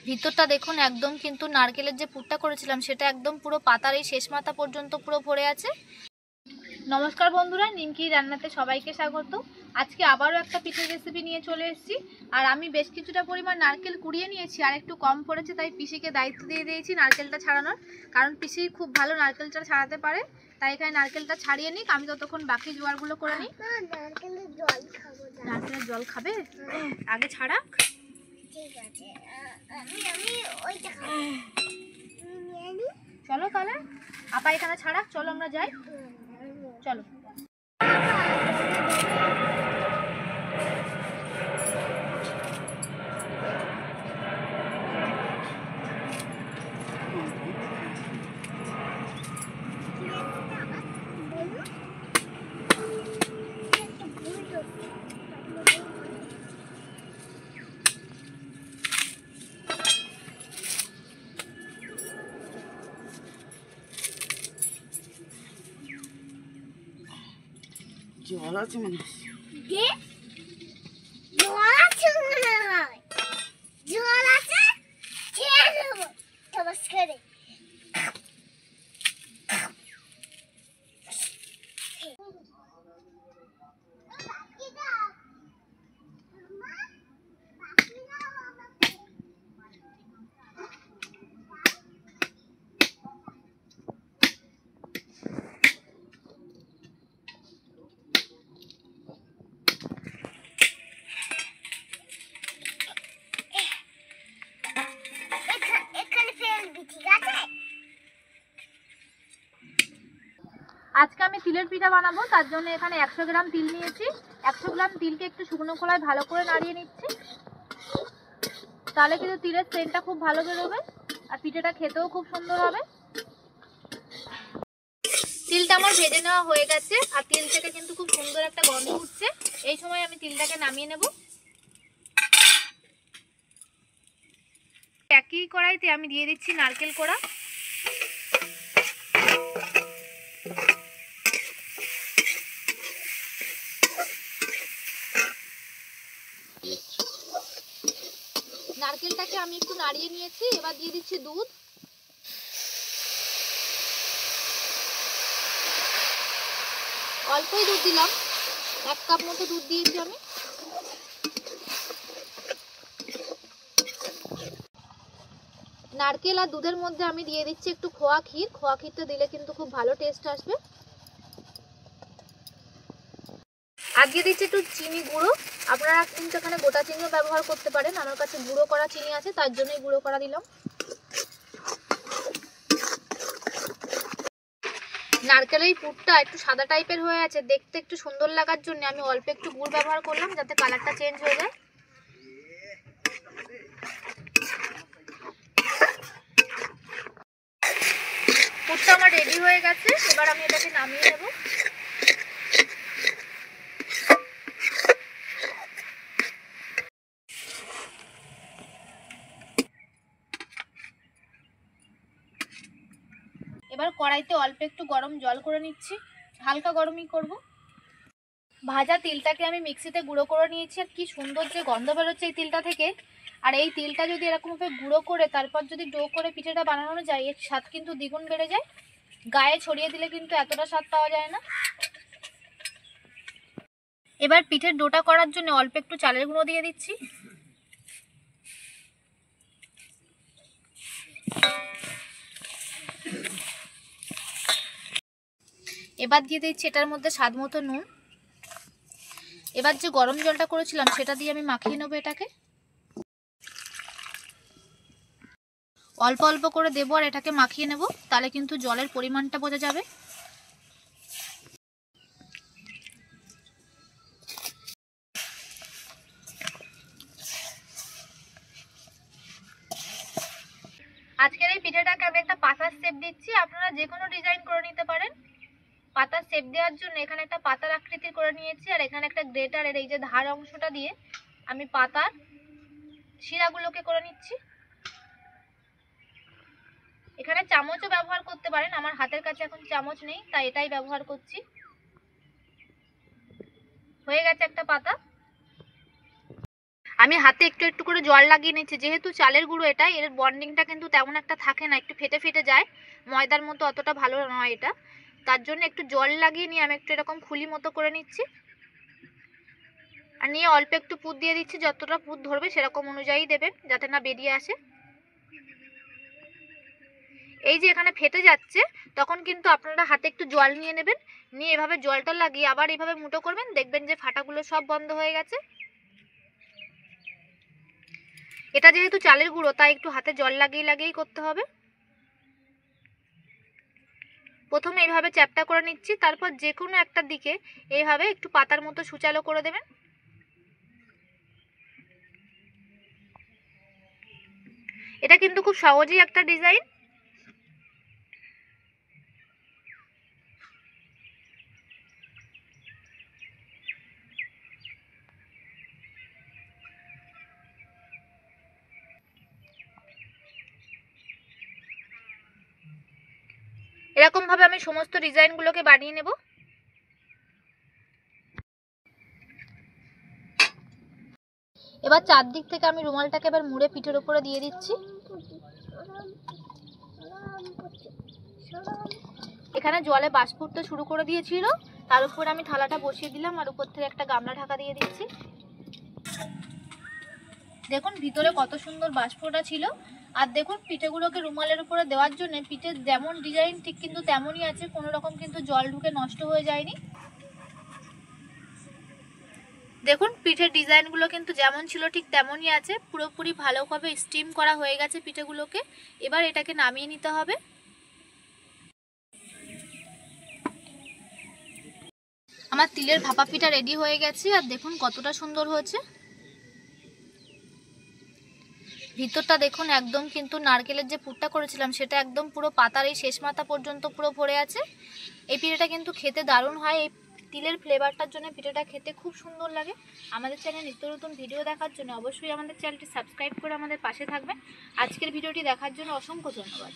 ভিতরটা দেখুন একদম কিন্তু নারকেলের যে পুরটা করেছিলাম সেটা একদম পুরো পাতার এই শেষ মাথা পর্যন্ত পুরো ভরে আছে। নমস্কার বন্ধুরা, নিমকি রান্নাতে সবাইকে স্বাগত। আজকে আবারও একটা পিঠের রেসিপি নিয়ে চলে এসেছি। আর আমি বেশ কিছুটা পরিমাণ নারকেল কুড়িয়ে নিয়েছি, আর একটু কম পড়েছে, তাই পিসিকে দায়িত্ব দিয়ে দিয়েছি নারকেলটা ছাড়ানোর। কারণ পিসি খুব ভালো নারকেলটা ছাড়াতে পারে, তাই এখানে নারকেলটা ছাড়িয়ে নিক, আমি ততক্ষণ বাকি জোয়ারগুলো করে নিই। নারকেলের জল খাবে? আগে ছাড়াক। চলো তাহলে আপা এখানে ছাড়াক, চলো আমরা যাই, চলো। জল আছে মনে হয়, জল আছে, খেয়ে নেবো টবাস করে। আজকে আমি তিলের পিঠা বানাবো, তার জন্য এখানে 100 গ্রাম তিল নিয়েছি। 100 গ্রাম তিলকে একটু শুকনো খোলায় ভালো করে নাড়িয়ে নিচ্ছি, তাহলে কিন্তু তিলের সেন্টটা খুব ভালো বেরোবে আর পিঠাটা খেতেও খুব সুন্দর হবে। তিলটা আমার ভেজে নেওয়া হয়ে গেছে, আর তিল থেকে কিন্তু খুব সুন্দর একটা গন্ধ উঠছে। এই সময় আমি তিলটাকে নামিয়ে নেব। একই কড়াইতে আমি দিয়ে দিচ্ছি নারকেল কোড়া। নারকেলটাকে আমি একটু নাড়িয়ে নিয়েছি, এবার দিয়ে দিচ্ছি দুধ। অল্পই দুধ দিলাম, 1 কাপ মতো দুধ দিয়েছি আমি। নারকেল আর দুধের মধ্যে আমি দিয়ে দিচ্ছি একটু খোয়া ক্ষীর। খোয়া ক্ষীরটা দিলে কিন্তু খুব ভালো টেস্ট আসবে। আর দিয়ে দিচ্ছি একটু চিনি গুঁড়ো। আপনারা কিন্তু এখানে গোটা চিনিও ব্যবহার করতে পারেন, আমার কাছে গুঁড়ো করা চিনি আছে, তার জন্যই গুঁড়ো করা দিলাম। নারকেলের পুরটা একটু সাদা টাইপের হয়ে আছে, দেখতে একটু সুন্দর লাগার জন্য আমি অল্প একটু গুড় ব্যবহার করলাম, যাতে কালারটা চেঞ্জ হয়ে যায়। পুরটা আমার রেডি হয়ে গেছে, এবার আমি এটাকে নামিয়ে নেব। এবার কড়াইতে অল্প একটু গরম জল করে নিচ্ছি, হালকা গরমই করব। ভাজা তিলটাকে আমি মিক্সিতে গুঁড়ো করে নিয়েছি, আর কি সুন্দর যে গন্ধ বেরোচ্ছে এই তিলটা থেকে। আর এই তিলটা যদি এরকমভাবে গুঁড়ো করে তারপর যদি ডো করে পিঠাটা বানানো যায়, এর স্বাদ কিন্তু দ্বিগুণ বেড়ে যায়। গায়ে ছড়িয়ে দিলে কিন্তু এতটা স্বাদ পাওয়া যায় না। এবার পিঠের ডোটা করার জন্য অল্প একটু চালের গুঁড়ো দিয়ে দিচ্ছি। এবার দিয়ে দিচ্ছি এটার মধ্যে স্বাদ মতো নুন। এবার যে গরম জলটা করেছিলাম সেটা দিয়ে আমি মাখিয়ে নেবো এটাকে। অল্প অল্প করে দেবো আর এটাকে মাখিয়ে নেব, তাহলে কিন্তু জলের পরিমাণটা বোঝা যাবে। আজকের এই পিঠাটাকে আমি একটা পাতার শেপ দিচ্ছি, আপনারা যে কোনো ডিজাইন করে নিতে পারেন। পাতার শেপ দেওয়ার জন্য এখানে একটা পাতার আকৃতি করে নিয়েছি, আর এখানে একটা গ্রেটারের এই যে ধার অংশটা দিয়ে আমি পাতার শিরাগুলোকে করে নিচ্ছি। এখানে চামচও ব্যবহার করতে পারেন, আমার হাতের কাছে এখন চামচ নেই, তাই এটাই ব্যবহার করছি। হয়ে গেছে একটা পাতা। আমি হাতে একটু একটু করে জল লাগিয়ে নিচ্ছি, যেহেতু চালের গুঁড়ো এটা, এর বন্ডিংটা কিন্তু তেমন একটা থাকে না, একটু ফেটে ফেটে যায়, ময়দার মতো অতটা ভালো নয় এটা। তার জন্য একটু জল লাগিয়ে নিয়ে আমি একটু এরকম খুলি মতো করে নিচ্ছি, আর নিয়ে অল্প একটু পুর দিয়ে দিচ্ছি, যতটা পুর ধরবে সেরকম অনুযায়ী দেবেন যাতে না বেরিয়ে আসে। এই যে এখানে ফেটে যাচ্ছে, তখন কিন্তু আপনারা হাতে একটু জল নিয়ে নেবেন, নিয়ে এভাবে জলটা লাগিয়ে আবার এভাবে মুঠো করবেন, দেখবেন যে ফাটাগুলো সব বন্ধ হয়ে গেছে। এটা যেহেতু চালের গুঁড়ো তাই একটু হাতে জল লাগিয়ে লাগিয়েই করতে হবে। প্রথমে এইভাবে চ্যাপটা করে নিচ্ছি, তারপর যে কোনো একটা দিকে এইভাবে একটু পাতার মতো সুচালো করে দেবেন। এটা কিন্তু খুব সহজেই একটা ডিজাইন। এরকম ভাবে আমি সমস্ত ডিজাইনগুলোকে বানিয়ে নেব। এবার চারদিক থেকে আমি রুমালটাকে এবার মুড়ে পিঠের উপরে দিয়ে দিচ্ছি। এখানে জলে বাষ্প উঠতে শুরু করে দিয়েছিল, তার উপর আমি থালাটা বসিয়ে দিলাম আর উপর থেকে একটা গামলা ঢাকা দিয়ে দিচ্ছি। দেখুন ভিতরে কত সুন্দর বাষ্পটা ছিল। আর দেখুন পিঠেগুলোকে রুমালের উপরে দেওয়ার জন্য পিঠের যেমন ডিজাইন ঠিক কিন্তু তেমনই আছে, কোনো রকম কিন্তু জল ঢুকে নষ্ট হয়ে যায়নি। দেখুন পিঠের ডিজাইনগুলো কিন্তু যেমন ছিল ঠিক তেমনই আছে, পুরোপুরি ভালোভাবে স্টিম করা হয়ে গেছে পিঠেগুলোকে। এবার এটাকে নামিয়ে নিতে হবে। আমার তিলের ভাপা পিঠা রেডি হয়ে গেছে, আর দেখুন কতটা সুন্দর হয়েছে। ভিতরটা দেখুন একদম কিন্তু নারকেলের যে পুরটা করেছিলাম সেটা একদম পুরো পাতার এই শেষ মাথা পর্যন্ত পুরো ভরে আছে। এই পিঠাটা কিন্তু খেতে দারুণ হয়, এই তিলের ফ্লেভারটার জন্য পিঠাটা খেতে খুব সুন্দর লাগে। আমাদের চ্যানেলে নিত্য নতুন ভিডিও দেখার জন্য অবশ্যই আমাদের চ্যানেলটি সাবস্ক্রাইব করে আমাদের পাশে থাকবেন। আজকের ভিডিওটি দেখার জন্য অসংখ্য ধন্যবাদ।